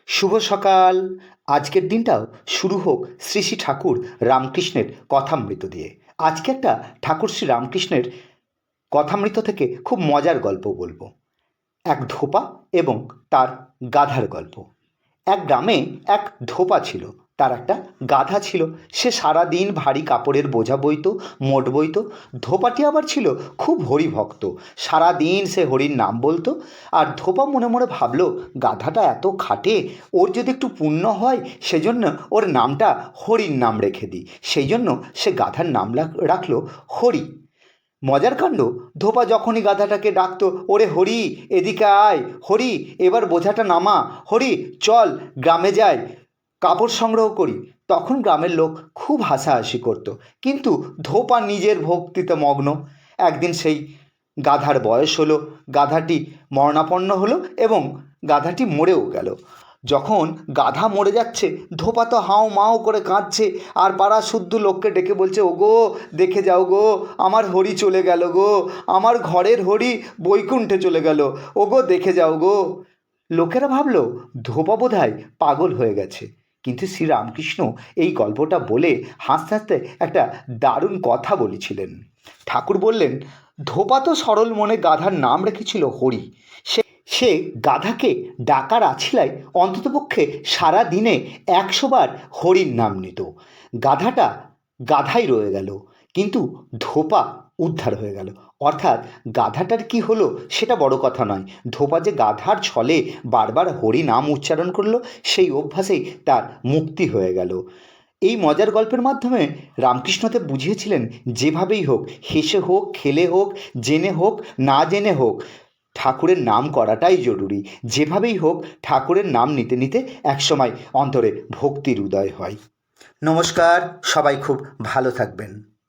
শুভ সকাল। আজকের দিনটাও শুরু হোক শ্রী শ্রী ঠাকুর রামকৃষ্ণের কথামৃত দিয়ে। আজকে একটা ঠাকুর শ্রী রামকৃষ্ণের কথামৃত থেকে খুব মজার গল্প বলবো। এক ধোপা এবং তার গাধার গল্প। এক গ্রামে এক ধোপা ছিল, তার একটা গাধা ছিল। সে সারাদিন ভারী কাপড়ের বোঝা বইতো, মোট বইতো। ধোপাটি আবার ছিল খুব হরিভক্ত। সারাদিন সে হরির নাম বলতো। আর ধোপা মনে মনে ভাবলো, গাধাটা এত খাটে, ওর যদি একটু পুণ্য হয় সেজন্য ওর নামটা হরির নাম রেখে দিই। সেই জন্য সে গাধার নাম রাখলো হরি। মজার কাণ্ড, ধোপা যখনই গাধাটাকে ডাকতো, ওরে হরি এদিকে আয়, হরি এবার বোঝাটা নামা, হরি চল গ্রামে যাই, কাপড় সংগ্রহ করি, তখন গ্রামের লোক খুব হাসাহাসি করত। কিন্তু ধোপা নিজের ভক্তিতে মগ্ন। একদিন সেই গাধার বয়স হলো, গাধাটি মরণাপন্ন হলো এবং গাধাটি মরেও গেল। যখন গাধা মরে যাচ্ছে, ধোপা তো হাউ মাউ করে কাঁদছে আর পাড়া শুদ্ধ লোককে ডেকে বলছে, ওগো দেখে যাও গো, আমার হরি চলে গেল গো, আমার ঘরের হরি বৈকুণ্ঠে চলে গেল, ওগো দেখে যাও গো। লোকেরা ভাবল ধোপা বোধহয় পাগল হয়ে গেছে। কিন্তু শ্রীরামকৃষ্ণ এই গল্পটা বলে হাসতে হাসতে একটা দারুণ কথা বলেছিলেন। ঠাকুর বললেন, ধোপা তো সরল মনে গাধার নাম রেখেছিল হরি। সে গাধাকে ডাকার আছিলায় অন্ততপক্ষে সারা দিনে 100 বার হরির নাম নিত। গাধাটা গাধাই রয়ে গেল, কিন্তু ধোপা উদ্ধার হয়ে গেল। অর্থাৎ গাধাটার কি হলো সেটা বড় কথা নয়, ধোপা যে গাধার ছলে বারবার হরি নাম উচ্চারণ করলো, সেই অভ্যাসেই তার মুক্তি হয়ে গেল। এই মজার গল্পের মাধ্যমে রামকৃষ্ণতে বুঝিয়েছিলেন, যেভাবেই হোক, হেসে হোক, খেলে হোক, জেনে হোক, না জেনে হোক, ঠাকুরের নাম করাটাই জরুরি। যেভাবেই হোক ঠাকুরের নাম নিতে নিতে একসময় অন্তরে ভক্তির উদয় হয়। নমস্কার, সবাই খুব ভালো থাকবেন।